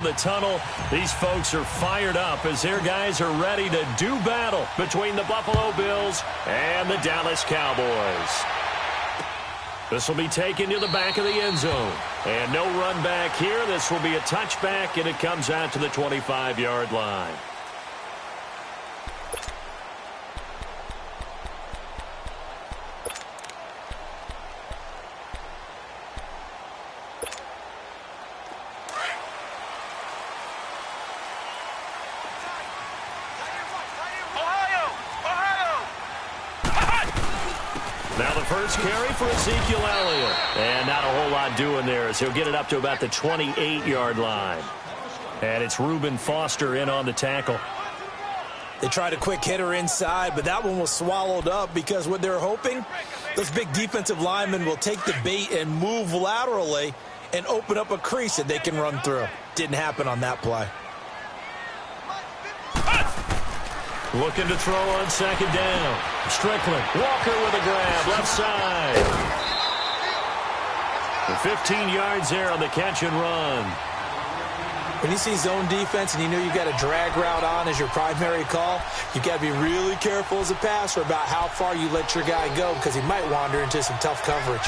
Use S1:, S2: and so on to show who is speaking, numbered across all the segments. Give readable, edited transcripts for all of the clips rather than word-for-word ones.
S1: the tunnel. These folks are fired up as their guys are ready to do battle between the Buffalo Bills and the Dallas Cowboys. This will be taken to the back of the end zone. And no run back here. This will be a touchback, and it comes out to the 25-yard line. Now the first carry for Ezekiel Elliott. And not a whole lot doing there as he'll get it up to about the 28-yard line. And it's Reuben Foster in on the tackle.
S2: They tried a quick hitter inside, but that one was swallowed up because what they're hoping, those big defensive linemen will take the bait and move laterally and open up a crease that they can run through. Didn't happen on that play.
S1: Looking to throw on second down. Strickland. Walker with a grab. Left side. 15 yards there on the catch and run.
S2: When you see zone defense and you know you've got a drag route on as your primary call, you've got to be really careful as a passer about how far you let your guy go because he might wander into some tough coverage.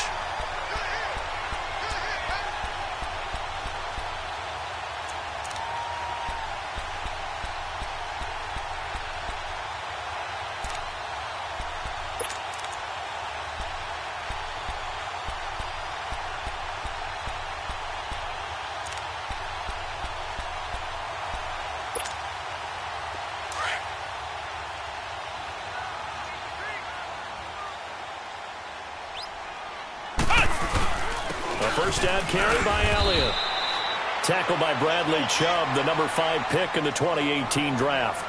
S1: First down carry by Elliott. Tackled by Bradley Chubb, the number 5 pick in the 2018 draft.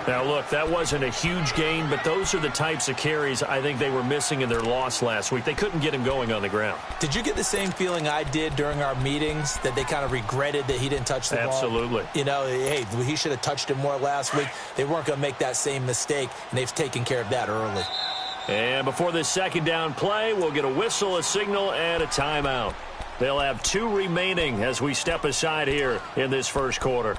S1: Now, look, that wasn't a huge gain, but those are the types of carries I think they were missing in their loss last week. They couldn't get him going on the ground.
S2: Did you get the same feeling I did during our meetings, that they kind of regretted that he didn't touch the ball?
S1: Absolutely.
S2: You know, hey, he should have touched it more last week. They weren't going to make that same mistake, and they've taken care of that early.
S1: And before this second down play, we'll get a whistle, a signal, and a timeout. They'll have 2 remaining as we step aside here in this first quarter.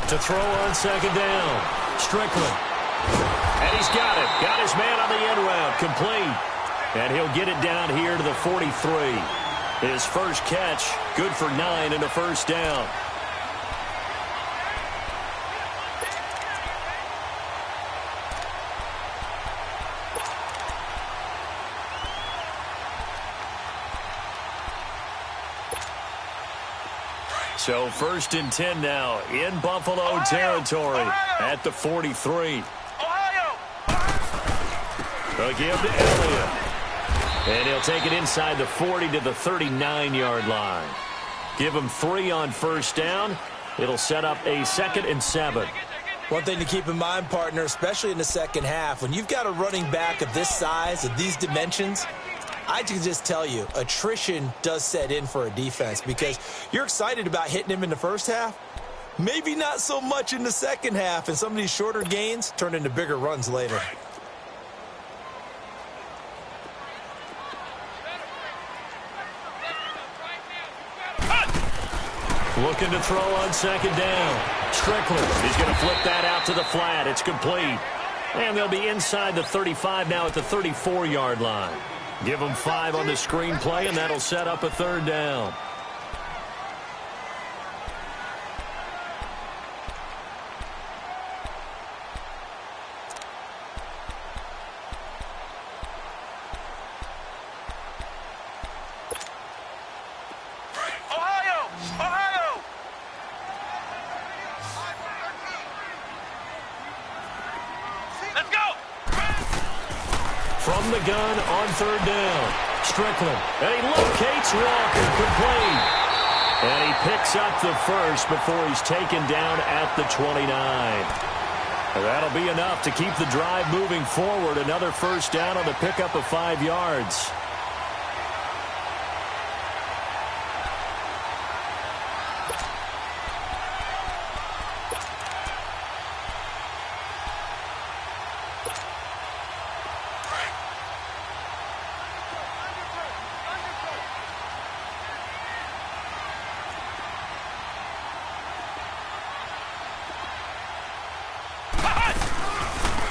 S1: To throw on second down. Strickland. And he's got it. Got his man on the end route. Complete. And he'll get it down here to the 43. His first catch, good for 9 and a first down. So first and 10 now in Buffalo territory at the 43. A give to Elliott. And he'll take it inside the 40 to the 39-yard line. Give him 3 on first down. It'll set up a 2nd and 7.
S2: One thing to keep in mind, partner, especially in the second half, when you've got a running back of this size, of these dimensions, I can just tell you, attrition does set in for a defense because you're excited about hitting him in the first half. Maybe not so much in the second half, and some of these shorter gains turn into bigger runs later.
S1: Looking to throw on second down. Strickland. He's going to flip that out to the flat. It's complete. And they'll be inside the 35 now at the 34-yard line. Give them 5 on the screenplay, and that'll set up a 3rd down. From the gun on 3rd down. Strickland. And he locates Walker. Complete. And he picks up the first before he's taken down at the 29. And that'll be enough to keep the drive moving forward. Another first down on the pickup of 5 yards.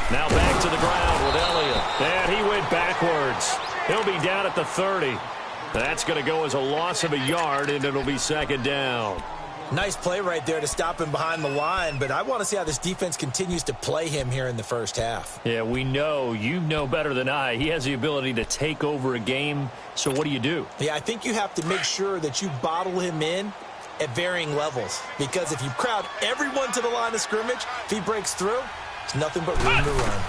S1: Now back to the ground with Elliott. And he went backwards. He'll be down at the 30. That's going to go as a loss of a yard, and it'll be second down.
S2: Nice play right there to stop him behind the line, but I want to see how this defense continues to play him here in the first half.
S1: Yeah, we know. You know better than I. He has the ability to take over a game, so what do you do?
S2: Yeah, I think you have to make sure that you bottle him in at varying levels, because if you crowd everyone to the line of scrimmage, if he breaks through, it's nothing but room to run.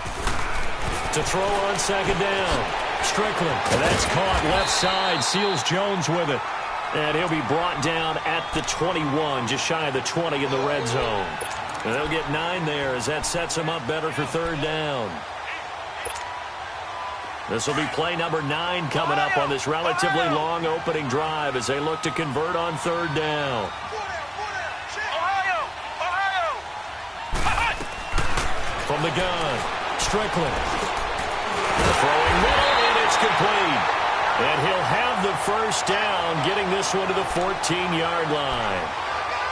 S1: To throw on second down. Strickland. And that's caught left side. Seals Jones with it. And he'll be brought down at the 21, just shy of the 20 in the red zone. And they'll get 9 there as that sets them up better for third down. This will be play number 9 coming up on this relatively long opening drive as they look to convert on third down. From the gun, Strickland. The throwing middle, and it's complete. And he'll have the first down, getting this one to the 14-yard line.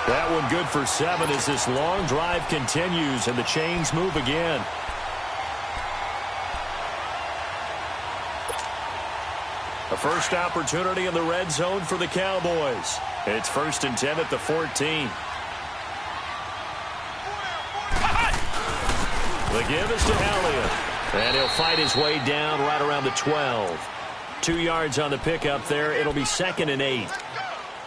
S1: That one good for 7 as this long drive continues and the chains move again. A first opportunity in the red zone for the Cowboys. It's 1st and 10 at the 14. The give is to Elliott. And he'll fight his way down right around the 12. 2 yards on the pickup there. It'll be 2nd and 8.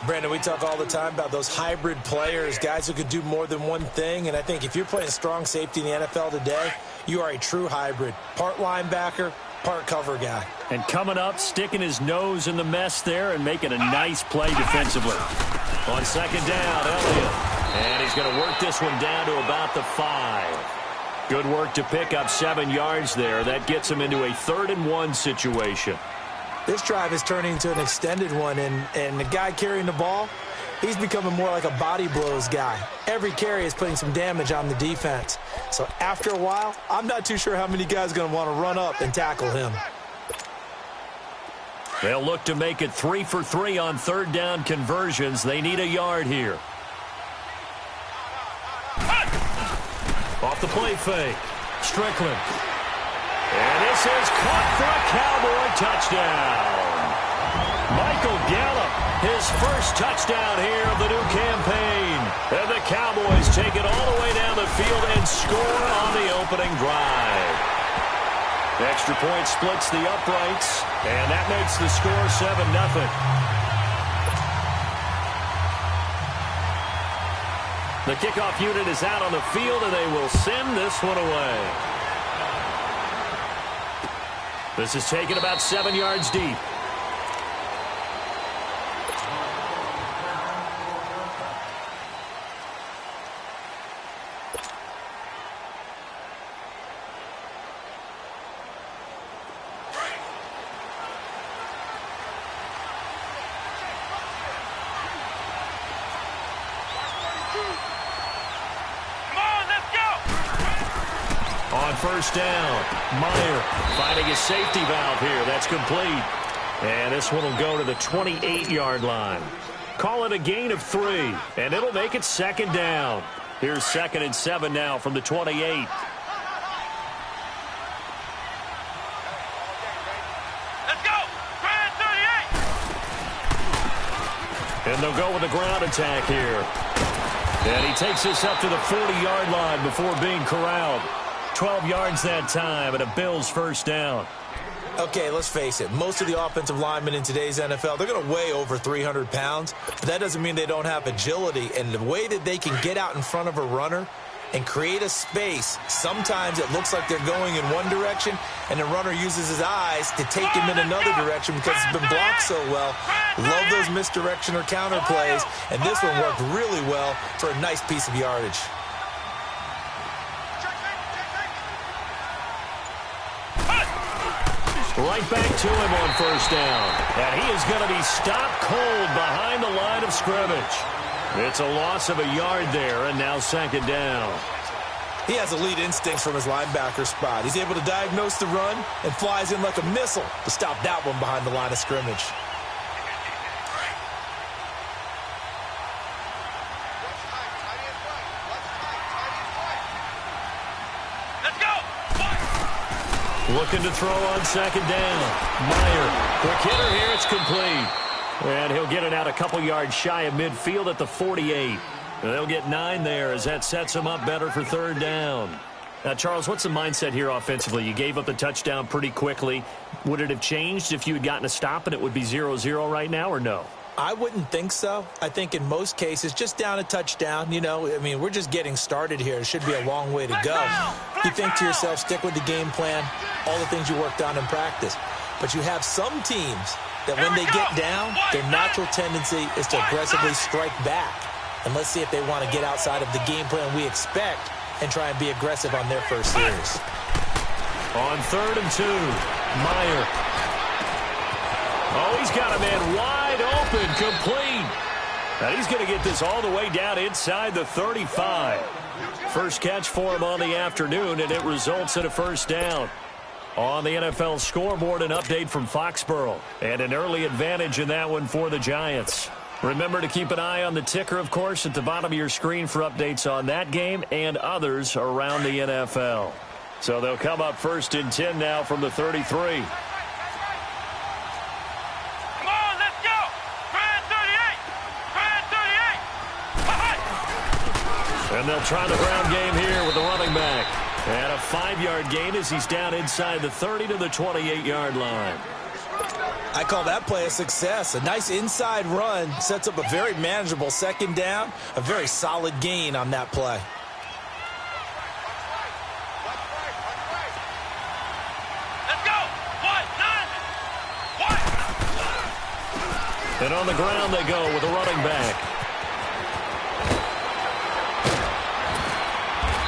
S2: Brandon, we talk all the time about those hybrid players, guys who could do more than one thing. And I think if you're playing strong safety in the NFL today, you are a true hybrid. Part linebacker, part cover guy.
S1: And coming up, sticking his nose in the mess there and making a nice play defensively. On second down, Elliott. And he's going to work this one down to about the 5. Good work to pick up 7 yards there. That gets him into a 3rd and 1 situation.
S2: This drive is turning into an extended one, and the guy carrying the ball, he's becoming more like a body blows guy. Every carry is putting some damage on the defense. So after a while, I'm not too sure how many guys are going to want to run up and tackle him.
S1: They'll look to make it 3 for 3 on third down conversions. They need a yard here. Off the play fake. Strickland. And this is caught for a Cowboy touchdown. Michael Gallup, his first touchdown here of the new campaign. And the Cowboys take it all the way down the field and score on the opening drive. Extra point splits the uprights, and that makes the score 7-0. The kickoff unit is out on the field, and they will send this one away. This is taken about 7 yards deep. On first down, Meyer finding his safety valve here. That's complete. And this one will go to the 28-yard line. Call it a gain of 3, and it'll make it 2nd down. Here's 2nd and 7 now from the 28.
S3: Let's go! 38!
S1: And they'll go with the ground attack here. And he takes this up to the 40-yard line before being corralled. 12 yards that time, and a Bills first down.
S2: Okay, let's face it. Most of the offensive linemen in today's NFL, they're going to weigh over 300 pounds. But that doesn't mean they don't have agility. And the way that they can get out in front of a runner and create a space, sometimes it looks like they're going in one direction, and the runner uses his eyes to take him in another direction because it's been blocked so well. Love those misdirection or counter plays, and this one worked really well for a nice piece of yardage.
S1: Right back to him on first down. And he is going to be stopped cold behind the line of scrimmage. It's a loss of a yard there, and now 2nd down.
S2: He has elite instincts from his linebacker spot. He's able to diagnose the run and flies in like a missile to stop that one behind the line of scrimmage.
S1: Looking to throw on second down. Meyer, quick hitter here, it's complete. And he'll get it out a couple yards shy of midfield at the 48. They'll get 9 there as that sets them up better for third down. Now, Charles, what's the mindset here offensively? You gave up the touchdown pretty quickly. Would it have changed if you had gotten a stop and it would be 0-0 right now, or no?
S2: I wouldn't think so. I think in most cases, just down a touchdown, you know, I mean, we're just getting started here. It should be a long way to go. You think to yourself, stick with the game plan, all the things you worked on in practice. But you have some teams that when they get down, their natural tendency is to aggressively strike back. And let's see if they want to get outside of the game plan we expect and try and be aggressive on their first series.
S1: On 3rd and 2, Meyer. Oh, he's got a man wide open, complete. Now he's going to get this all the way down inside the 35. First catch for him on the afternoon, and it results in a first down. On the NFL scoreboard, an update from Foxborough, and an early advantage in that one for the Giants. Remember to keep an eye on the ticker, of course, at the bottom of your screen for updates on that game and others around the NFL. So they'll come up 1st and 10 now from the 33. And they'll try the ground game here with the running back. And a 5-yard gain as he's down inside the 30 to the 28-yard line.
S2: I call that play a success. A nice inside run sets up a very manageable second down. A very solid gain on that play.
S3: Let's go. One.
S1: And on the ground they go with a running back.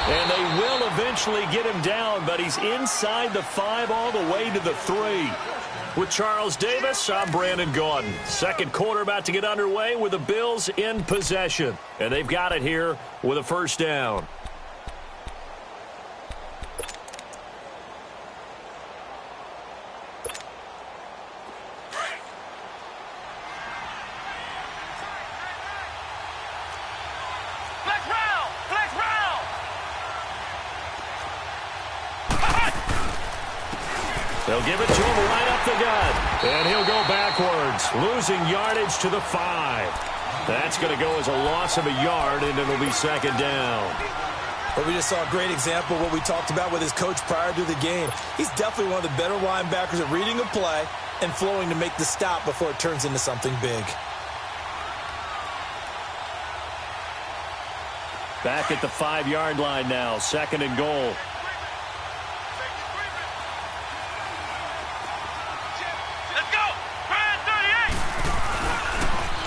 S1: And they will eventually get him down, but he's inside the 5 all the way to the 3. With Charles Davis, I'm Brandon Gaudin. Second quarter about to get underway with the Bills in possession. And they've got it here with a first down. They'll give it to him right up the gut. And he'll go backwards, losing yardage to the 5. That's going to go as a loss of a yard, and it'll be second down.
S2: But we just saw a great example of what we talked about with his coach prior to the game. He's definitely one of the better linebackers at reading a play and flowing to make the stop before it turns into something big.
S1: Back at the 5-yard line now, 2nd and goal.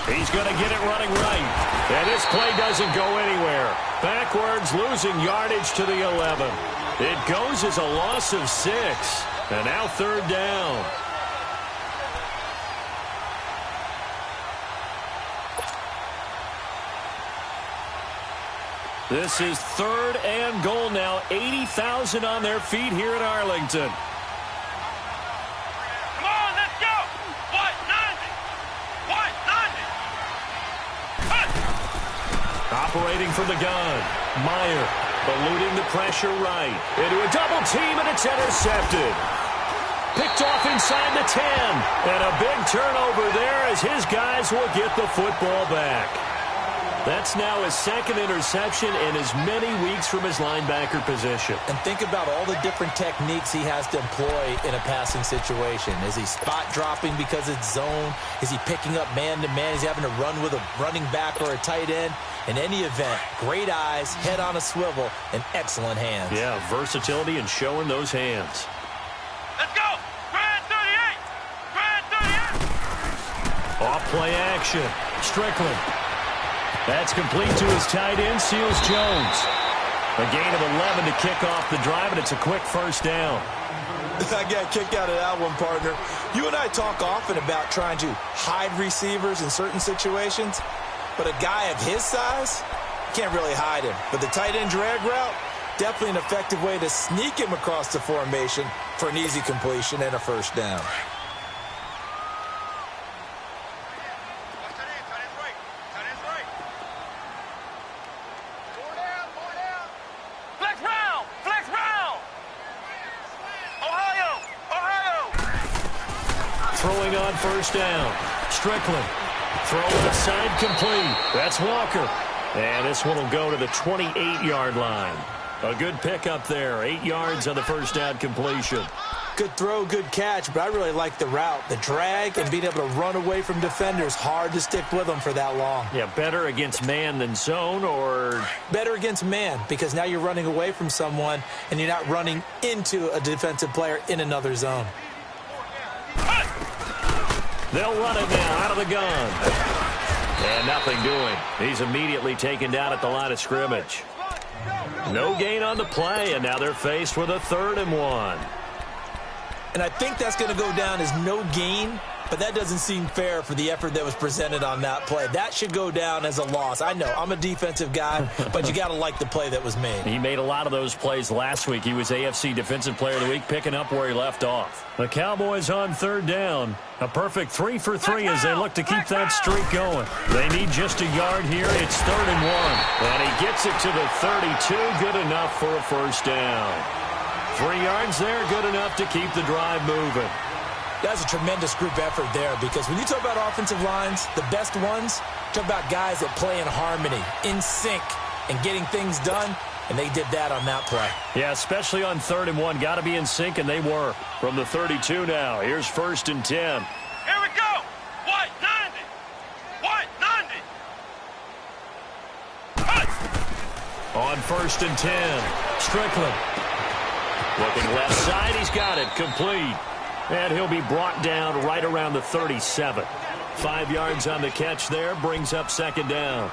S1: He's going to get it running right. And this play doesn't go anywhere. Backwards, losing yardage to the 11. It goes as a loss of 6. And now third down. This is 3rd and goal now. 80,000 on their feet here in Arlington. Operating from the gun. Meyer eluding the pressure right. Into a double team, and it's intercepted. Picked off inside the 10. And a big turnover there as his guys will get the football back. That's now his 2nd interception in as many weeks from his linebacker position.
S2: And think about all the different techniques he has to employ in a passing situation. Is he spot dropping because it's zone? Is he picking up man-to-man? Is he having to run with a running back or a tight end? In any event, great eyes, head on a swivel, and excellent hands.
S1: Yeah, versatility and showing those hands.
S3: Let's go! Grand 38! Grand 38!
S1: Off play action. Strickland. That's complete to his tight end, Seals Jones. A gain of 11 to kick off the drive, and it's a quick first down.
S2: I got a kick out of that one, partner. You and I talk often about trying to hide receivers in certain situations, but a guy of his size can't really hide him. But the tight end drag route, Definitely an effective way to sneak him across the formation for an easy completion and a first down.
S1: Throwing on first down. Strickland. Throw inside complete. That's Walker. And this one will go to the 28-yard line. A good pickup there. 8 yards on the first down completion.
S2: Good throw, good catch, but I really like the route. The drag and being able to run away from defenders. Hard to stick with them for that long.
S1: Yeah, better against man than zone, or?
S2: Better against man, because now you're running away from someone and you're not running into a defensive player in another zone.
S1: They'll run it now out of the gun. And nothing doing. He's immediately taken down at the line of scrimmage. No gain on the play, and now they're faced with a 3rd and 1.
S2: And I think that's going to go down as no gain, but that doesn't seem fair for the effort that was presented on that play. That should go down as a loss. I know, I'm a defensive guy, but you got to like the play that was made.
S1: He made a lot of those plays last week. He was AFC Defensive Player of the Week, picking up where he left off. The Cowboys on 3rd down. A perfect 3 for 3 as they look to keep that streak going. They need just a yard here. It's 3rd and 1. And he gets it to the 32. Good enough for a first down. 3 yards there, good enough to keep the drive moving.
S2: That's a tremendous group effort there, because when you talk about offensive lines, the best ones, talk about guys that play in harmony, in sync, and getting things done, and they did that on that play.
S1: Yeah, especially on 3rd and 1. Got to be in sync, and they were. From the 32 now, here's 1st and 10.
S3: Here we go. White 90. White 90. Hey.
S1: On 1st and 10, Strickland. Looking left side, he's got it, complete. And he'll be brought down right around the 37. 5 yards on the catch there, brings up 2nd down.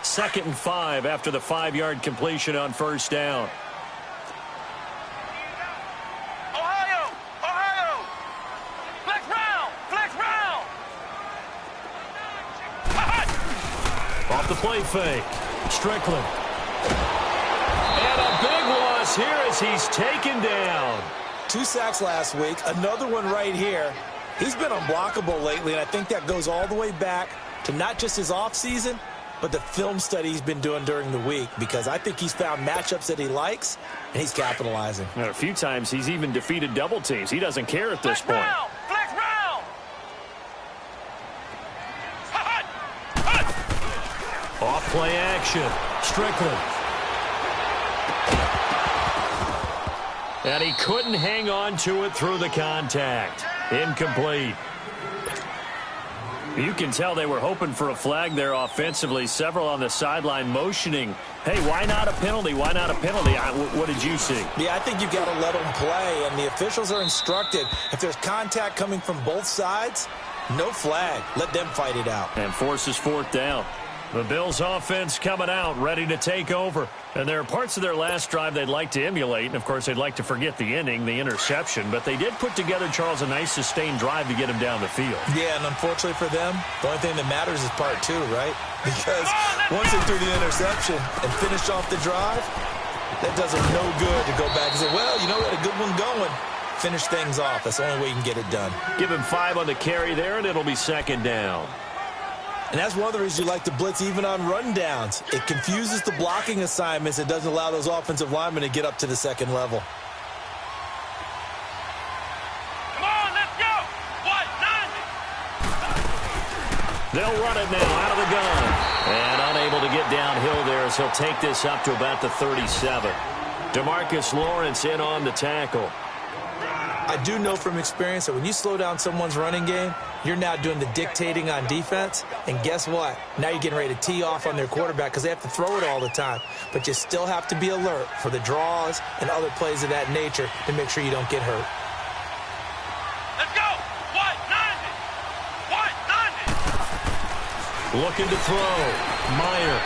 S1: Second and 5 after the 5-yard completion on first down.
S3: Ohio! Ohio! Flex round! Flex round!
S1: Off the play fake. Strickland. And a big loss here as he's taken down.
S2: 2 sacks last week, another one right here. He's been unblockable lately, and I think that goes all the way back to not just his offseason, but the film study he's been doing during the week, because I think he's found matchups that he likes, and he's capitalizing.
S1: And a few times he's even defeated double teams. He doesn't care at this point.
S3: Flex round!
S1: Off play action. Strickland. And he couldn't hang on to it through the contact. Incomplete. You can tell they were hoping for a flag there offensively. Several on the sideline motioning. Hey, why not a penalty? Why not a penalty? What did you see?
S2: Yeah, I think you've got to let them play, and the officials are instructed. If there's contact coming from both sides, no flag. Let them fight it out.
S1: And forces 4th down. The Bills offense coming out, ready to take over. And there are parts of their last drive they'd like to emulate. And, of course, they'd like to forget the inning, the interception. But they did put together, Charles, a nice sustained drive to get him down the field.
S2: Yeah, and unfortunately for them, the only thing that matters is part 2, right? Because once they threw the interception and finished off the drive, that does them no good to go back and say, well, you know, we had a good one going. Finish things off. That's the only way you can get it done.
S1: Give him 5 on the carry there, and it'll be 2nd down.
S2: And that's one of the reasons you like to blitz even on rundowns. It confuses the blocking assignments. It doesn't allow those offensive linemen to get up to the second level.
S3: Come on, let's go! White 90!
S1: They'll run it now out of the gun. And unable to get downhill there as he'll take this up to about the 37. DeMarcus Lawrence in on the tackle.
S2: I do know from experience that when you slow down someone's running game, you're now doing the dictating on defense. And guess what? Now you're getting ready to tee off on their quarterback because they have to throw it all the time. But you still have to be alert for the draws and other plays of that nature to make sure you don't get hurt.
S3: Let's go! White 90! White 90!
S1: Looking to throw. Meyer.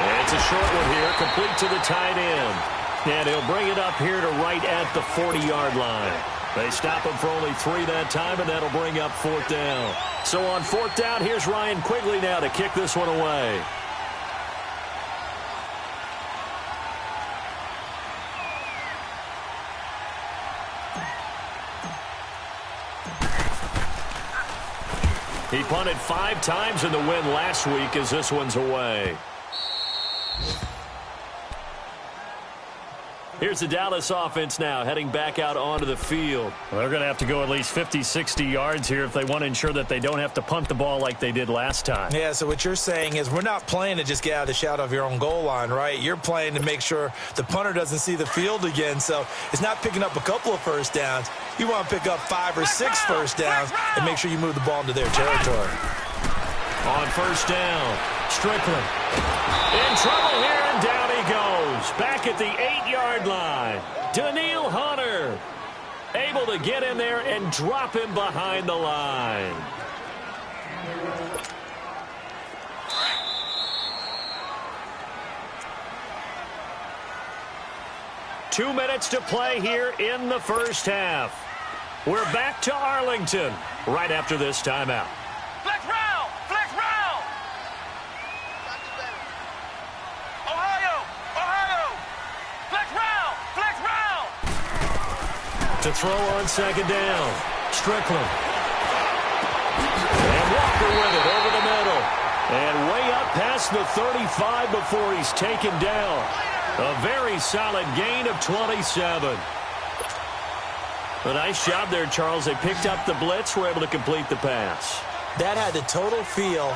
S1: And it's a short one here, complete to the tight end. And he'll bring it up here to right at the 40-yard line. They stop him for only 3 that time, and that'll bring up 4th down. So on 4th down, here's Ryan Quigley now to kick this one away. He punted 5 times in the win last week as this one's away. Here's the Dallas offense now heading back out onto the field.
S4: Well, they're going to have to go at least 50, 60 yards here if they want to ensure that they don't have to punt the ball like they did last time.
S2: Yeah, so what you're saying is we're not playing to just get out of the shadow of your own goal line, right? You're playing to make sure the punter doesn't see the field again. So it's not picking up a couple of first downs. You want to pick up 5 or 6 first downs and make sure you move the ball into their territory.
S1: On 1st down, Strickland in trouble here, and down he goes. Back at the 8-yard line. Daniil Hunter able to get in there and drop him behind the line. Two minutes to play here in the first half. We're back to Arlington right after this timeout.
S3: Flex round! Flex round! Ohio! Ohio! Flex round! Flex round!
S1: To throw on 2nd down. Strickland. And Walker with it over the middle. And way up past the 35 before he's taken down. A very solid gain of 27. A nice job there, Charles. They picked up the blitz, were able to complete the pass.
S2: That had the total feel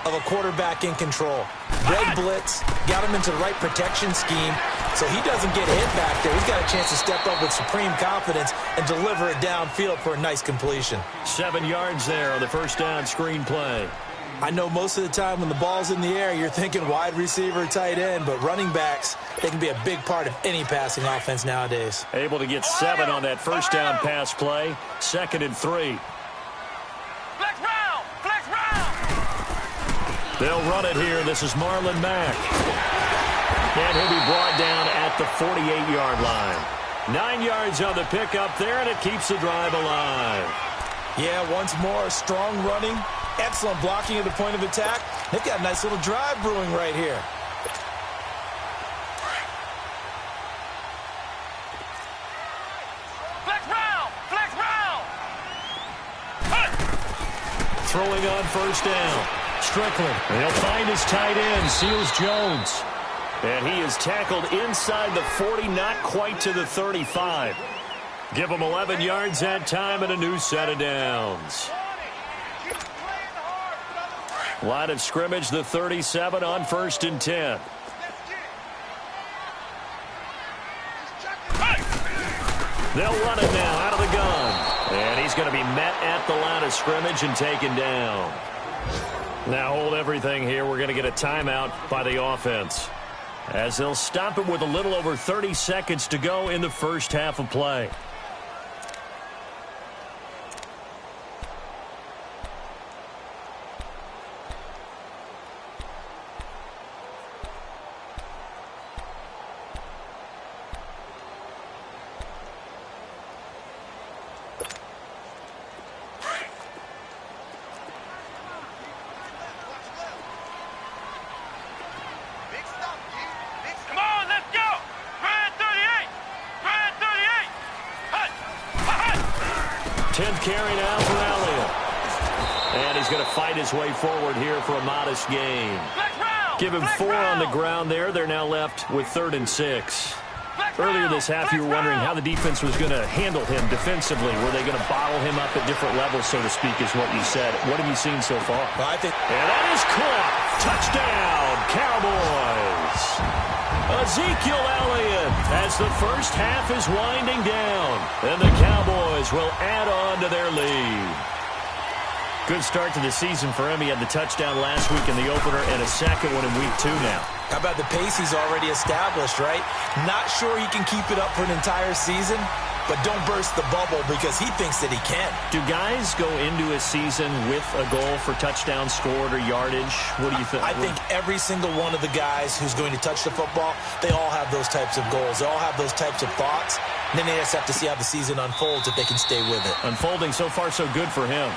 S2: of a quarterback in control. Red blitz, got him into the right protection scheme, so he doesn't get hit back there. He's got a chance to step up with supreme confidence and deliver it downfield for a nice completion.
S1: 7 yards there on the 1st down screen play.
S2: I know most of the time when the ball's in the air, you're thinking wide receiver, tight end, but running backs, they can be a big part of any passing offense nowadays.
S1: Able to get 7 on that 1st down pass play. 2nd and 3.
S3: Flex round! Flex round!
S1: They'll run it here. This is Marlon Mack. And he'll be brought down at the 48-yard line. 9 yards on the pickup there, and it keeps the drive alive.
S2: Yeah, once more, strong running, excellent blocking at the point of attack. They've got a nice little drive brewing right here.
S3: Flex round! Flex round!
S1: Throwing on 1st down. Strickland. And he'll find his tight end, Seals Jones. And he is tackled inside the 40, not quite to the 35. Give him 11 yards that time and a new set of downs. Line of scrimmage, the 37 on 1st and 10. They'll run it now out of the gun. And he's going to be met at the line of scrimmage and taken down. Now hold everything here. We're going to get a timeout by the offense, as they'll stop it with a little over 30 seconds to go in the first half of play.
S3: Come on, let's go! Grand 38! Grand 38! Hut! Hut!
S1: 10th carry now for Elliott. And he's going to fight his way forward here for a modest gain.
S3: Flex round!
S1: Give him
S3: Flex
S1: 4 on the
S3: round!
S1: ground there. They're now left with 3rd and 6.
S3: Flex
S1: Earlier
S3: round!
S1: this half, you
S3: Flex
S1: were wondering
S3: round!
S1: how the defense was going to handle him defensively. Were they going to bottle him up at different levels, so to speak, is what you said. What have you seen so far?
S2: Well, I think
S1: And that is caught. Touchdown, Cowboys. Ezekiel Elliott as the first half is winding down. And the Cowboys will add on to their lead. Good start to the season for him. He had the touchdown last week in the opener and a second one in week 2 now.
S2: how about the pace he's already established, right? Not sure he can keep it up for an entire season, but don't burst the bubble because he thinks that he can.
S4: Do guys go into a season with a goal for touchdowns scored or yardage? What do you think?
S2: I think every single one of the guys who's going to touch the football, they all have those types of goals. They all have those types of thoughts. And then they just have to see how the season unfolds if they can stay with it.
S4: Unfolding so far so good for him.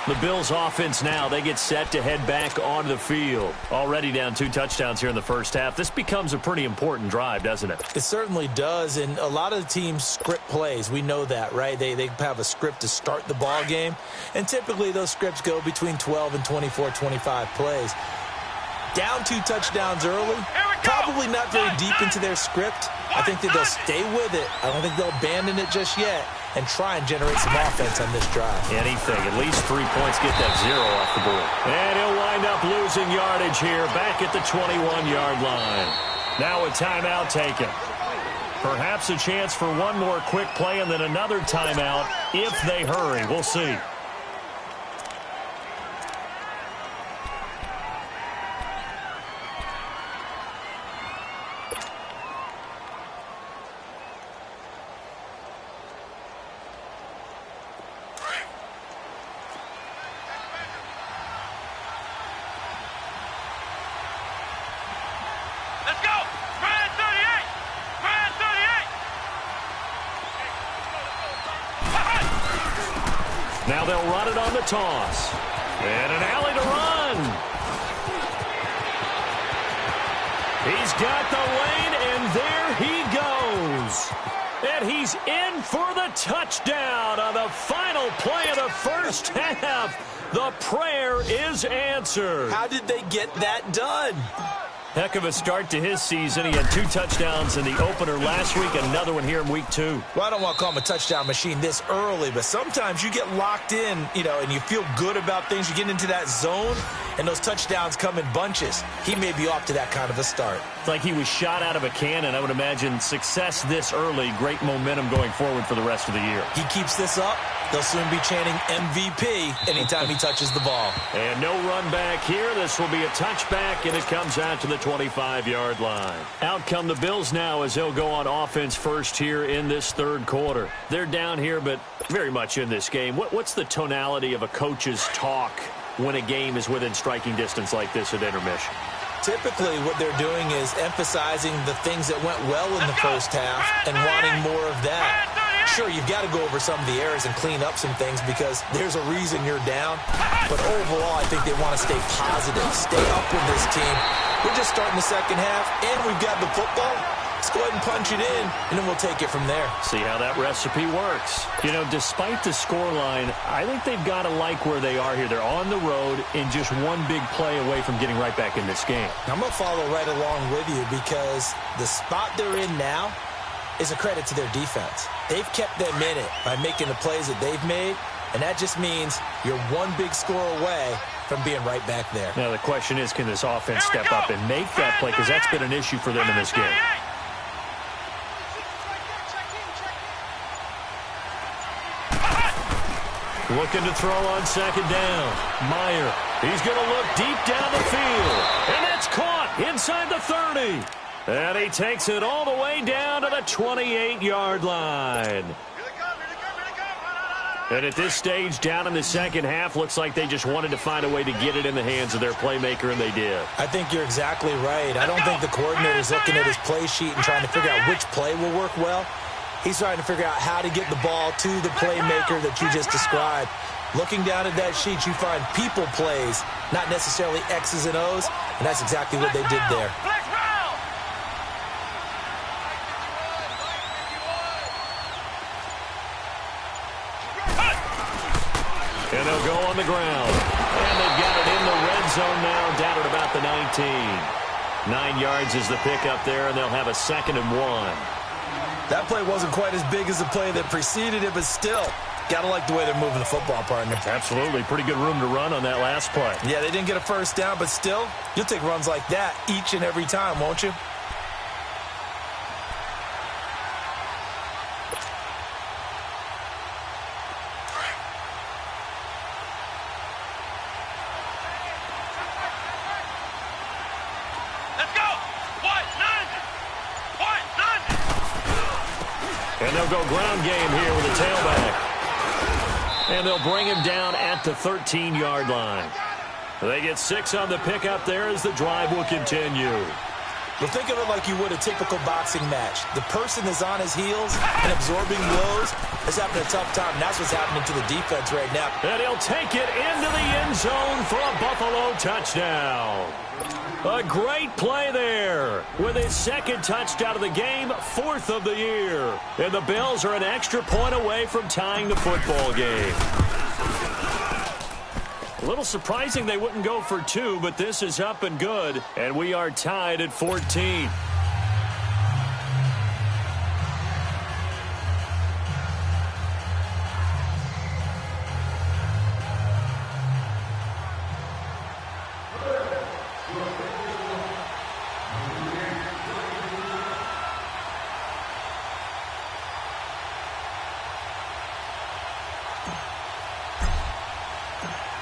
S4: The Bills offense now, they get set to head back onto the field. Already down 2 touchdowns here in the first half. This becomes a pretty important drive, doesn't it?
S2: It certainly does, and a lot of the teams script plays. We know that, right? They have a script to start the ball game, and typically those scripts go between 12 and 24, 25 plays. Down 2 touchdowns early, probably not very deep into their script. I think that they'll stay with it. I don't think they'll abandon it just yet and try and generate some offense on this drive.
S4: Anything. At least 3 points, get that 0 off the board. And he'll wind up losing yardage here back at the 21-yard line. Now a timeout taken. Perhaps a chance for one more quick play and then another timeout if they hurry. We'll see. Now they'll run it on the toss. And an alley to run. He's got the lane, and there he goes. And he's in for the touchdown on the final play of the first half. The prayer is answered.
S2: How did they get that done?
S4: Heck of a start to his season. He had 2 touchdowns in the opener last week, another one here in week 2.
S2: Well, I don't want to call him a touchdown machine this early, but sometimes you get locked in, and you feel good about things. You get into that zone, and those touchdowns come in bunches. He may be off to that kind of a start.
S4: It's like he was shot out of a cannon. I would imagine success this early, great momentum going forward for the rest of the year.
S2: He keeps this up, they'll soon be chanting MVP anytime he touches the ball.
S4: And no run back here. This will be a touchback, and it comes out to the 25-yard line. Out come the Bills now as they'll go on offense first here in this third quarter. They're down here, but very much in this game. What's the tonality of a coach's talk when a game is within striking distance like this at intermission?
S2: Typically, what they're doing is emphasizing the things that went well in the first half and wanting more of that. Sure, you've got to go over some of the errors and clean up some things because there's a reason you're down. But overall, I think they want to stay positive, stay up with this team. We're just starting the second half, and we've got the football. Let's go ahead and punch it in, and then we'll take it from there.
S4: See how that recipe works. Despite the scoreline, I think they've got to like where they are here. They're on the road and just one big play away from getting right back in this game.
S2: I'm going to follow right along with you because the spot they're in now is a credit to their defense. They've kept them in it by making the plays that they've made, and that just means you're one big score away from being right back there.
S4: Now the question is, can this offense step up and make that play? Because that's been an issue for them in this game. Looking to throw on second down. Meyer, he's going to look deep down the field. And it's caught inside the 30. And he takes it all the way down to the 28-yard line. And at this stage, down in the second half, looks like they just wanted to find a way to get it in the hands of their playmaker, and they did.
S2: I think you're exactly right. I don't think the coordinator's looking at his play sheet and trying to figure out which play will work well. He's trying to figure out how to get the ball to the playmaker that you just described. Looking down at that sheet, you find people plays, not necessarily X's and O's, and that's exactly what they did there.
S4: And they'll go on the ground. And they've got it in the red zone now, down at about the 19. 9 yards is the pickup there, and they'll have a 2nd and 1.
S2: That play wasn't quite as big as the play that preceded it, but still, got to like the way they're moving the football, partner.
S4: Absolutely. Pretty good room to run on that last play.
S2: Yeah, they didn't get a first down, but still, you'll take runs like that each and every time, won't you?
S4: And they'll they'll go ground game here with a tailback. And they'll bring him down at the 13-yard line. They get 6 on the pickup there as the drive will continue.
S2: Well, think of it like you would a typical boxing match. The person is on his heels and absorbing blows is having a tough time. And that's what's happening to the defense right now.
S4: And he'll take it into the end zone for a Buffalo touchdown. A great play there with his second touchdown of the game, 4th of the year. And the Bills are an extra point away from tying the football game. A little surprising they wouldn't go for 2, but this is up and good, and we are tied at 14.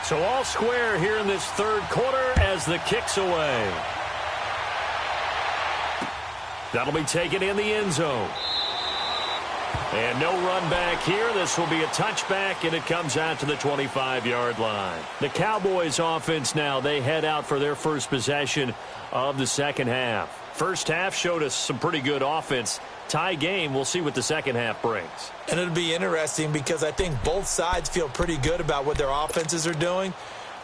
S4: So all square here in this third quarter as the kick's away. That'll be taken in the end zone. And no run back here. This will be a touchback, and it comes out to the 25-yard line. The Cowboys offense now, they head out for their first possession of the second half. First half showed us some pretty good offense. Tie game, we'll see what the second half brings.
S2: And it'll be interesting because I think both sides feel pretty good about what their offenses are doing.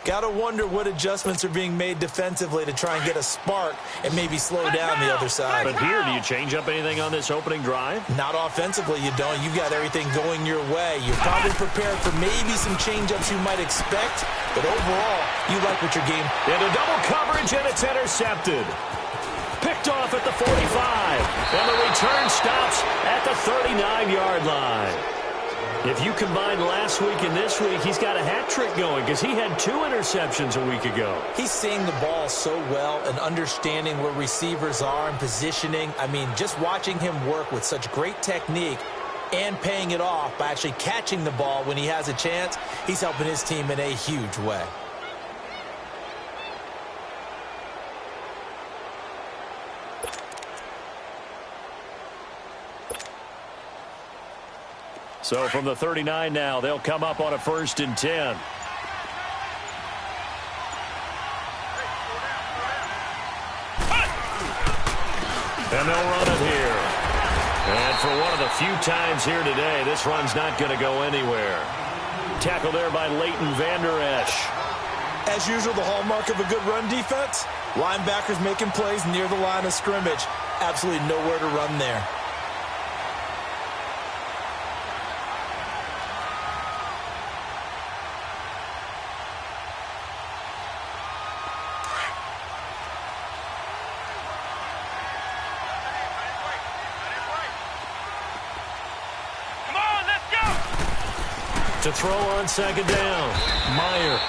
S2: Got to wonder what adjustments are being made defensively to try and get a spark and maybe slow down the other side.
S4: But here, do you change up anything on this opening drive?
S2: Not offensively, you don't. You've got everything going your way. You're probably prepared for maybe some change-ups you might expect, but overall, you like what your game.
S4: Into double coverage, and it's intercepted. Picked off at the 45, and the return stops at the 39-yard line. If you combine last week and this week, he's got a hat trick going because he had 2 interceptions a week ago.
S2: He's seeing the ball so well and understanding where receivers are and positioning. I mean, just watching him work with such great technique and paying it off by actually catching the ball when he has a chance, he's helping his team in a huge way.
S4: So from the 39 now, they'll come up on a 1st and 10. And they'll run it here. And for one of the few times here today, this run's not going to go anywhere. Tackle there by Leighton Vander Esch.
S2: As usual, the hallmark of a good run defense, linebackers making plays near the line of scrimmage. Absolutely nowhere to run there.
S4: To throw on second down, Meyer.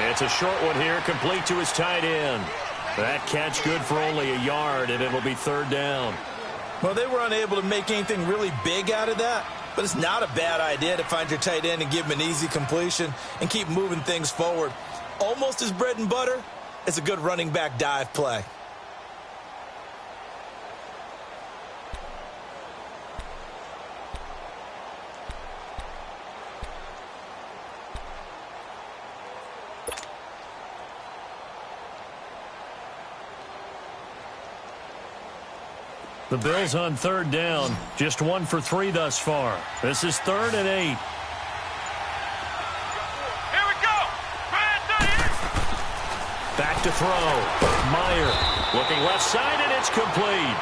S4: It's a short one here, complete to his tight end. That catch good for only a yard, and it'll be 3rd down.
S2: Well, they were unable to make anything really big out of that, but it's not a bad idea to find your tight end and give him an easy completion and keep moving things forward. Almost his bread and butter. It's a good running back dive play.
S4: The Bills on 3rd down, just 1 for 3 thus far. This is 3rd and 8.
S3: Here we go.
S4: Back to throw. Meyer looking left side, and it's complete.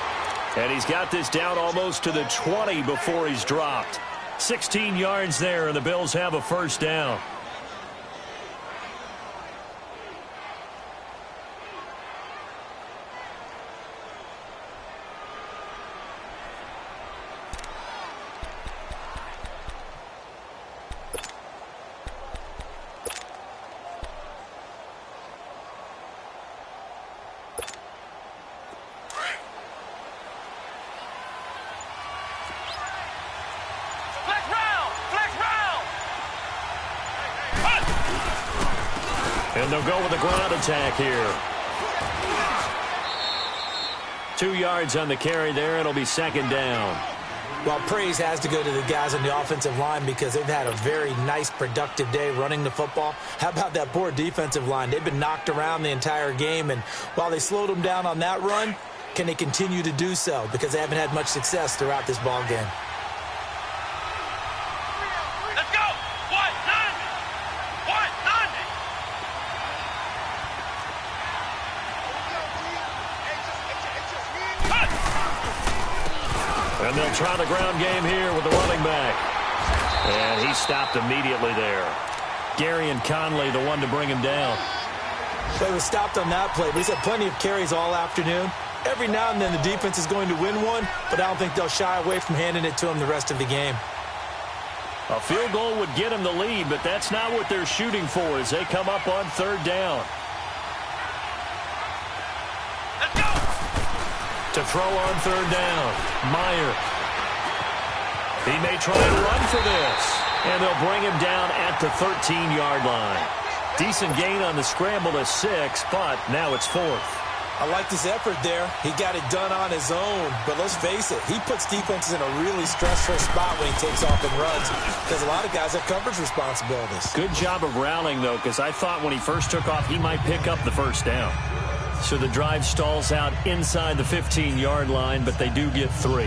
S4: And he's got this down almost to the 20 before he's dropped. 16 yards there, and the Bills have a 1st down. And they'll go with a ground attack here. 2 yards on the carry there. It'll be 2nd down.
S2: Well, praise has to go to the guys on the offensive line because they've had a very nice, productive day running the football. How about that poor defensive line? They've been knocked around the entire game, and while they slowed them down on that run, can they continue to do so? Because they haven't had much success throughout this ball game.
S3: Let's go! What? 90! What? 90!
S1: And they'll try the ground game here with the running back. And he stopped immediately there. Gary and Conley, the one to bring him down.
S2: But he was stopped on that play. But he's had plenty of carries all afternoon. Every now and then the defense is going to win one, but I don't think they'll shy away from handing it to him the rest of the game.
S1: A field goal would get him the lead, but that's not what they're shooting for as they come up on third down.
S3: Let's go!
S1: To throw on third down, Meyer. He may try to run for this, and they'll bring him down at the 13-yard line. Decent gain on the scramble to 6, but now it's 4th.
S2: I like his effort there. He got it done on his own. But let's face it, he puts defenses in a really stressful spot when he takes off and runs because a lot of guys have coverage responsibilities.
S1: Good job of rallying, though, because I thought when he first took off, he might pick up the first down. So the drive stalls out inside the 15-yard line, but they do get 3.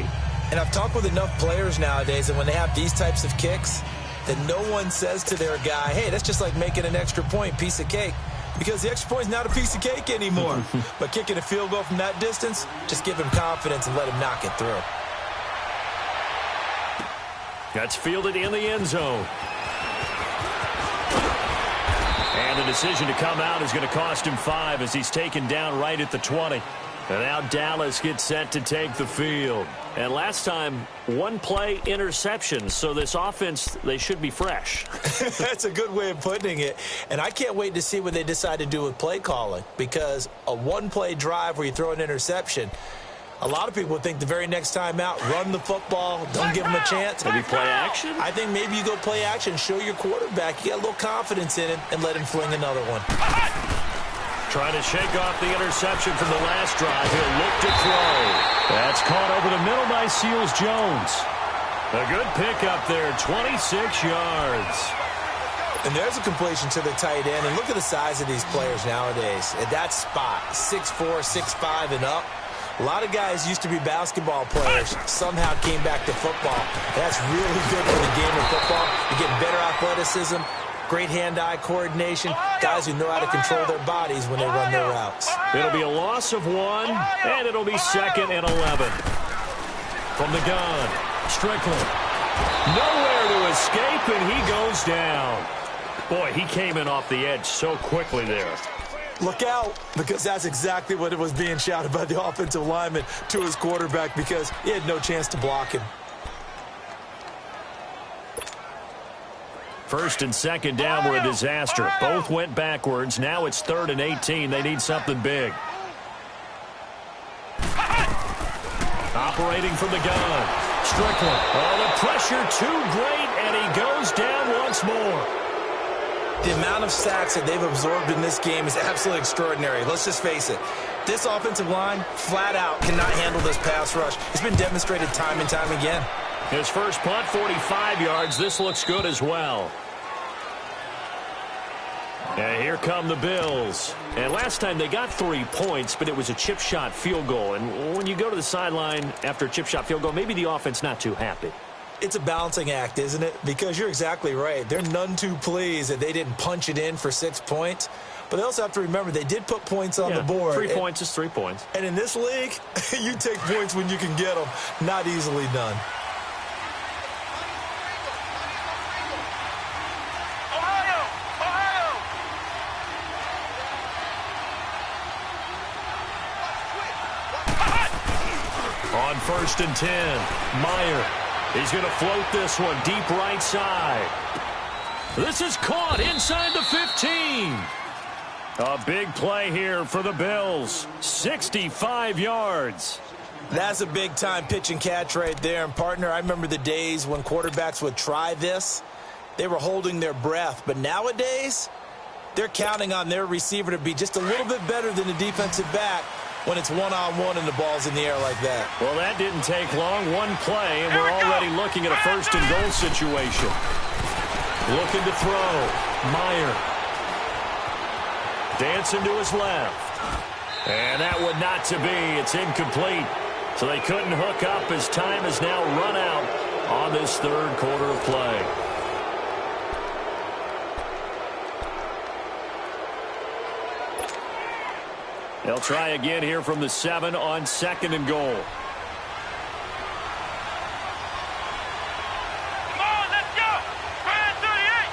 S2: And I've talked with enough players nowadays that when they have these types of kicks, that no one says to their guy, hey, that's just like making an extra point, piece of cake. Because the extra point is not a piece of cake anymore. But kicking a field goal from that distance, just give him confidence and let him knock it through.
S1: That's fielded in the end zone. And the decision to come out is going to cost him 5 as he's taken down right at the 20. And now Dallas gets set to take the field. And last time, 1-play interception. So this offense, they should be fresh.
S2: That's a good way of putting it. And I can't wait to see what they decide to do with play calling. Because a 1-play drive where you throw an interception, a lot of people would think the very next time out, run the football, don't give them a chance.
S1: Maybe play action?
S2: I think maybe you go play action, show your quarterback. You got a little confidence in it, and let him fling another one.
S1: Trying to shake off the interception from the last drive. He'll look to throw. That's caught over the middle by Seals-Jones. A good pickup there, 26 yards.
S2: And there's a completion to the tight end. And look at the size of these players nowadays. At that spot, 6'4", 6'5", and up. A lot of guys used to be basketball players. Somehow came back to football. That's really good for the game of football. You're getting better athleticism, great hand-eye coordination, guys who know how to control their bodies when they run their routes.
S1: It'll be a loss of 1, and it'll be 2nd and 11. From the gun, Strickland. Nowhere to escape, and he goes down. Boy, he came in off the edge so quickly there.
S2: Look out, because that's exactly what it was being shouted by the offensive lineman to his quarterback because he had no chance to block him.
S1: 1st and 2nd down were a disaster. Both went backwards. Now it's 3rd and 18. They need something big. Operating from the gun. Strickland. Oh, the pressure too great, and he goes down once more.
S2: The amount of sacks that they've absorbed in this game is absolutely extraordinary. Let's just face it. This offensive line, flat out, cannot handle this pass rush. It's been demonstrated time and time again.
S1: His first punt, 45 yards. This looks good as well. And here come the Bills. And last time they got 3 points, but it was a chip shot field goal. And when you go to the sideline after a chip shot field goal, maybe the offense not too happy.
S2: It's a balancing act, isn't it? Because you're exactly right. They're none too pleased that they didn't punch it in for 6 points. But they also have to remember they did put points on the board.
S1: 3 points is 3 points.
S2: And in this league, you take points when you can get them. Not easily done.
S1: On 1st and 10, Meyer. He's going to float this one deep right side. This is caught inside the 15. A big play here for the Bills. 65 yards.
S2: That's a big-time pitch and catch right there. And, partner, I remember the days when quarterbacks would try this. They were holding their breath. But nowadays, they're counting on their receiver to be just a little bit better than the defensive back when it's one-on-one and the ball's in the air like that.
S4: Well, that didn't take long. One play, and we're already looking at a first-and-goal situation. Looking to throw. Meyer. Dancing to his left. And that would not to be. It's incomplete. So they couldn't hook up as time has now run out on this third quarter of play. They'll try again here from the 7 on 2nd and goal.
S3: Come on, let's go. Brand 38.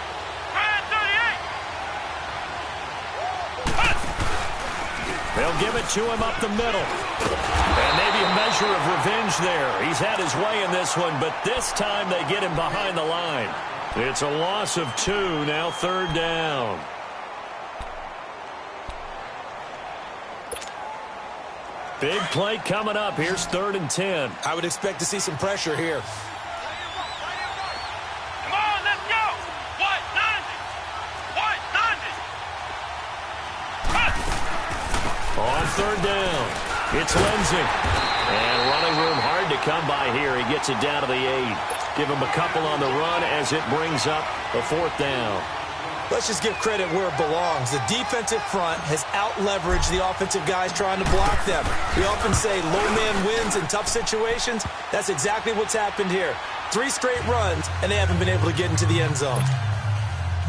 S3: Brand 38.
S4: They'll give it to him up the middle. And maybe a measure of revenge there. He's had his way in this one, but this time they get him behind the line. It's a loss of 2, now 3rd down. Big play coming up. Here's 3rd and 10.
S2: I would expect to see some pressure here.
S3: Come on, let's go. What? 90. What? 90.
S4: On 3rd down, it's Lindsey. And running room hard to come by here. He gets it down to the 8. Give him a couple on the run as it brings up a 4th down.
S2: Let's just give credit where it belongs. The defensive front has out-leveraged the offensive guys trying to block them. We often say low man wins in tough situations. That's exactly what's happened here. 3 straight runs, and they haven't been able to get into the end zone.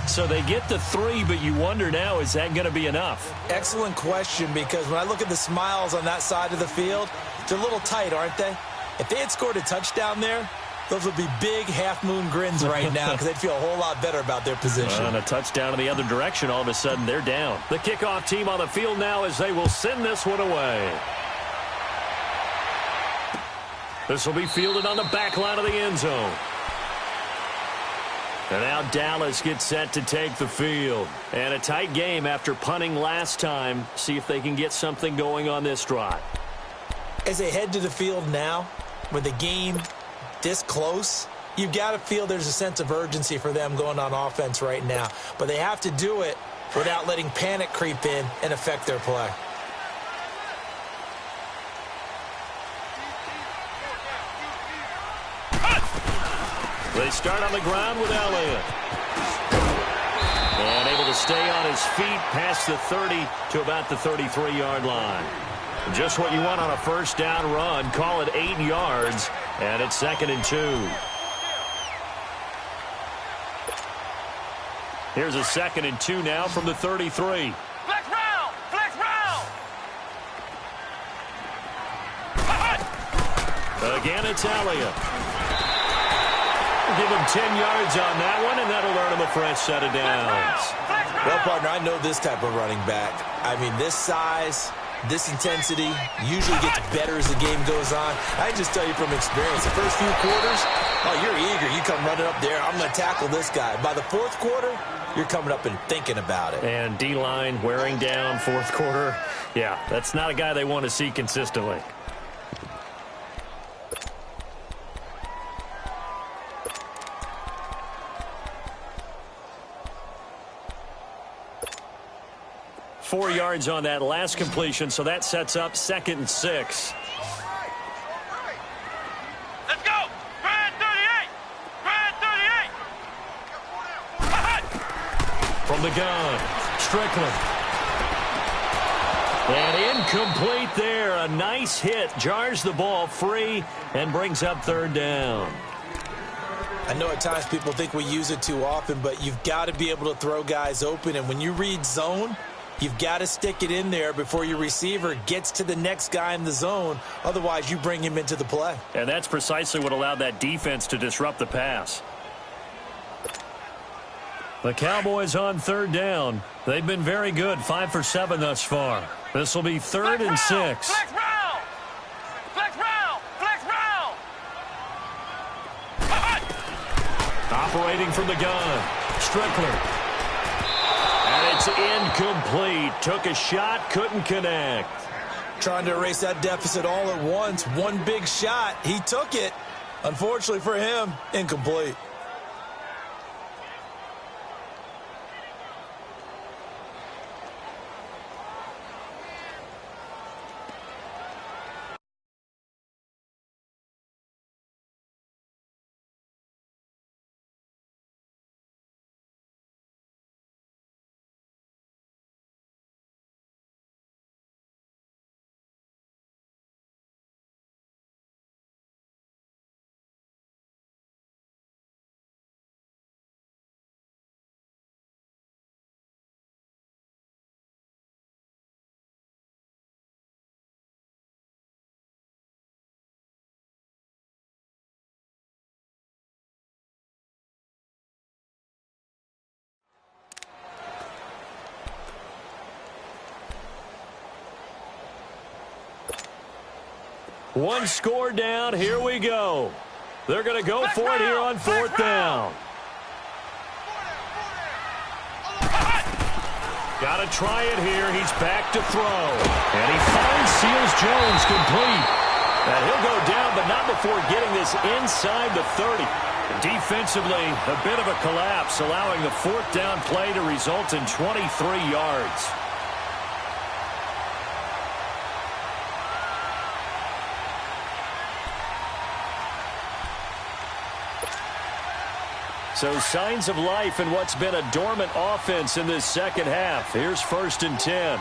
S4: So they get the 3, but you wonder now, is that going to be enough?
S2: Excellent question, because when I look at the smiles on that side of the field, they're a little tight, aren't they? If they had scored a touchdown there, those would be big half-moon grins right now because they'd feel a whole lot better about their position.
S4: And a touchdown in the other direction, all of a sudden they're down. The kickoff team on the field now as they will send this one away. This will be fielded on the back line of the end zone. And now Dallas gets set to take the field. And a tight game after punting last time. See if they can get something going on this drive.
S2: As they head to the field now, with the game this close, you've got to feel there's a sense of urgency for them going on offense right now. But they have to do it without letting panic creep in and affect their play.
S4: They start on the ground with Elliott. And able to stay on his feet past the 30 to about the 33-yard line. Just what you want on a first down run. Call it 8 yards. And it's 2nd and 2. Here's a 2nd and 2 now from the 33.
S3: Flex round. Flex round.
S4: Again, it's Elliott. Give him 10 yards on that one, and that'll earn him a fresh set of downs.
S2: Well, partner, I know this type of running back. I mean, this size, this intensity usually gets better as the game goes on. I can just tell you from experience, the first few quarters, oh, you're eager. You come running up there, I'm going to tackle this guy. By the 4th quarter, you're coming up and thinking about it.
S4: And D-line wearing down 4th quarter. Yeah, that's not a guy they want to see consistently. Four yards on that last completion, so that sets up 2nd and 6.
S3: Let's go. Brand 38. Brand 38.
S4: From the gun, Strickland. And incomplete there. A nice hit. Jars the ball free and brings up 3rd down.
S2: I know at times people think we use it too often, but you've got to be able to throw guys open. And when you read zone, you've got to stick it in there before your receiver gets to the next guy in the zone. Otherwise, you bring him into the play.
S4: And that's precisely what allowed that defense to disrupt the pass. The Cowboys on 3rd down. They've been very good, 5 for 7 thus far. This will be 3rd and 6.
S3: Flex round. Flex round. Flex round.
S4: Operating from the gun, Strickland. And it's incomplete. Took a shot, couldn't connect.
S2: Trying to erase that deficit all at once. One big shot. He took it. Unfortunately for him, incomplete.
S1: One score down. Here we go. They're going to go for it here on fourth down. Got to try it here. He's back to throw. And he finds Seals-Jones complete. And he'll go down, but not before getting this inside the 30. Defensively, a bit of a collapse, allowing the fourth down play to result in 23 yards. So signs of life in what's been a dormant offense in this second half. Here's 1st and 10.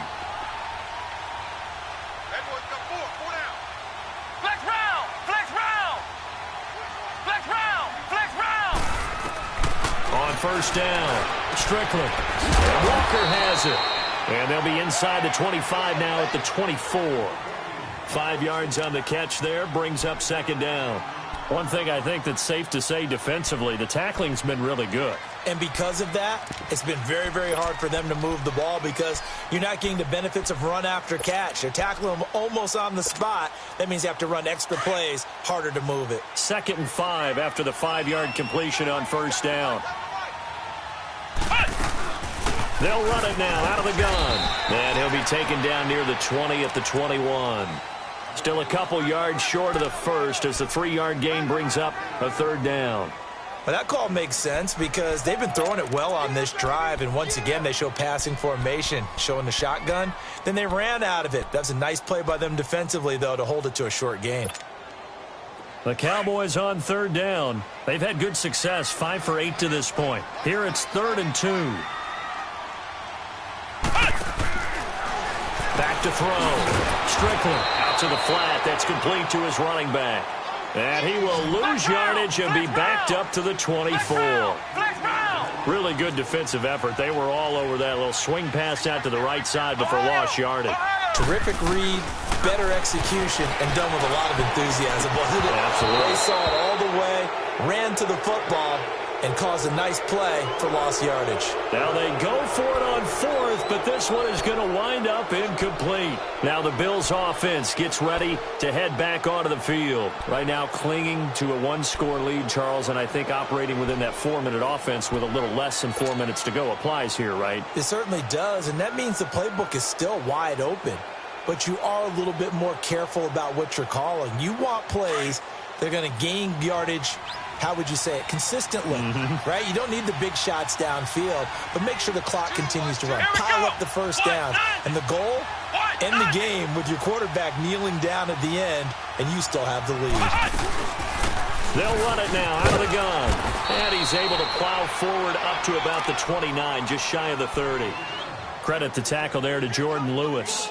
S1: On first down, Strickland. And Walker has it. And they'll be inside the 25 now at the 24. 5 yards on the catch there, brings up 2nd down. One thing I think that's safe to say defensively, the tackling's been really good.
S2: And because of that, it's been very, very hard for them to move the ball because you're not getting the benefits of run after catch. They're tackling them almost on the spot. That means you have to run extra plays, harder to move it.
S1: 2nd and 5 after the 5-yard completion on first down. They'll run it now out of the gun. And he'll be taken down near the 20 at the 21. Still a couple yards short of the first as the 3-yard gain brings up a 3rd down.
S2: Well, that call makes sense because they've been throwing it well on this drive, and once again they show passing formation, showing the shotgun. Then they ran out of it. That was a nice play by them defensively, though, to hold it to a short gain.
S1: The Cowboys on 3rd down. They've had good success, 5 for 8 to this point. Here it's 3rd and 2. Back to throw. Strickland out to the flat. That's complete to his running back. And he will lose yardage and be backed up to the 24. Really good defensive effort. They were all over that little swing pass out to the right side before lost yardage.
S2: Terrific read, better execution, and done with a lot of enthusiasm, wasn't it?
S1: Absolutely.
S2: They saw it all the way, ran to the football, and caused a nice play for lost yardage.
S1: Now they go for it on 4th, but this one is going to wind up incomplete. Now the Bills offense gets ready to head back onto the field. Right now clinging to a 1-score lead, Charles, and I think operating within that 4-minute offense with a little less than 4 minutes to go applies here, right?
S2: It certainly does, and that means the playbook is still wide open. But you are a little bit more careful about what you're calling. You want plays that are going to gain yardage, how would you say it, consistently, right? You don't need the big shots downfield, but make sure the clock continues to run. Pile up the first down. And the goal, end the game with your quarterback kneeling down at the end, and you still have the lead.
S1: They'll run it now out of the gun. And he's able to plow forward up to about the 29, just shy of the 30. Credit the tackle there to Jordan Lewis.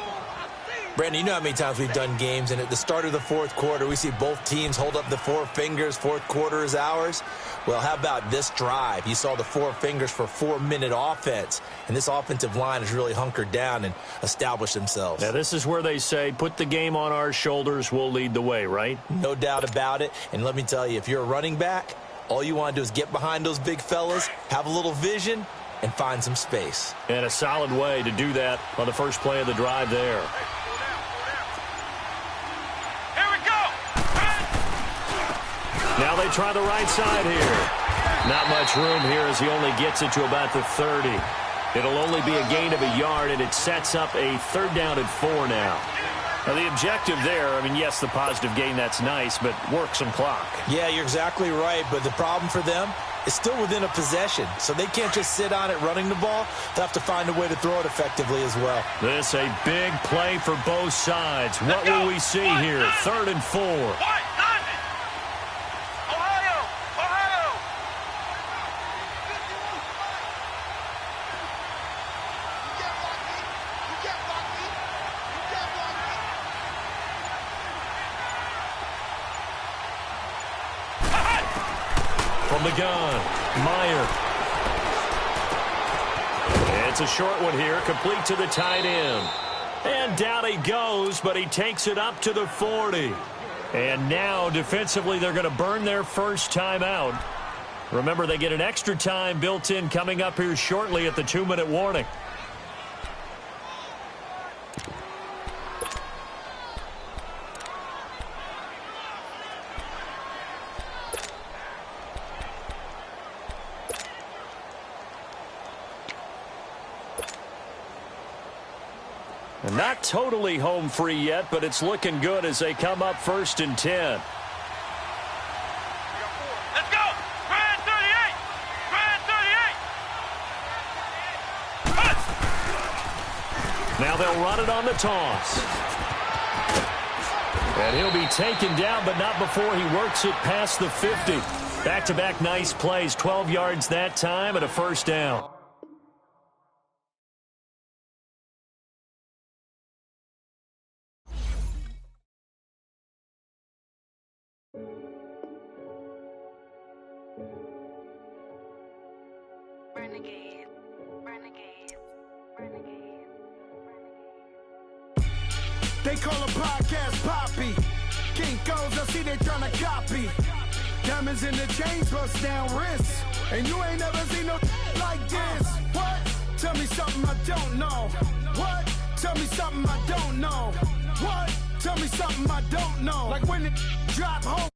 S2: Brandon, you know how many times we've done games, and at the start of the 4th quarter, we see both teams hold up the 4 fingers, 4th quarter is ours. Well, how about this drive? You saw the 4 fingers for 4-minute offense, and this offensive line has really hunkered down and established themselves.
S1: Now, this is where they say, put the game on our shoulders, we'll lead the way, right?
S2: No doubt about it, and let me tell you, if you're a running back, all you want to do is get behind those big fellas, have a little vision, and find some space.
S1: And a solid way to do that on the first play of the drive there. Now they try the right side here. Not much room here as he only gets it to about the 30. It'll only be a gain of a yard, and it sets up a 3rd down and 4 now. Now the objective there, I mean, yes, the positive gain, that's nice, but work some clock.
S2: Yeah, you're exactly right, but the problem for them is still within a possession, so they can't just sit on it running the ball. They'll have to find a way to throw it effectively as well.
S1: This a big play for both sides. What will we see here? 3rd and 4. From the gun, Meyer. It's a short one here, complete to the tight end. And down he goes, but he takes it up to the 40. And now, defensively, they're going to burn their first timeout. Remember, they get an extra time built in coming up here shortly at the 2-minute warning. Not totally home free yet, but it's looking good as they come up 1st and 10.
S3: Let's go! Try 38! Try 38!
S1: Now they'll run it on the toss. And he'll be taken down, but not before he works it past the 50. Back-to-back nice plays, 12 yards that time and a first down.
S5: Renegade, renegade, renegade, renegade.
S6: They call a podcast Poppy. Kinkos, I see they tryna copy. Diamonds in the chains, bust down wrists. And you ain't never seen no like this. What? Tell me something I don't know. What? Tell me something I don't know. What? Tell me something I don't know. Like when it drop home.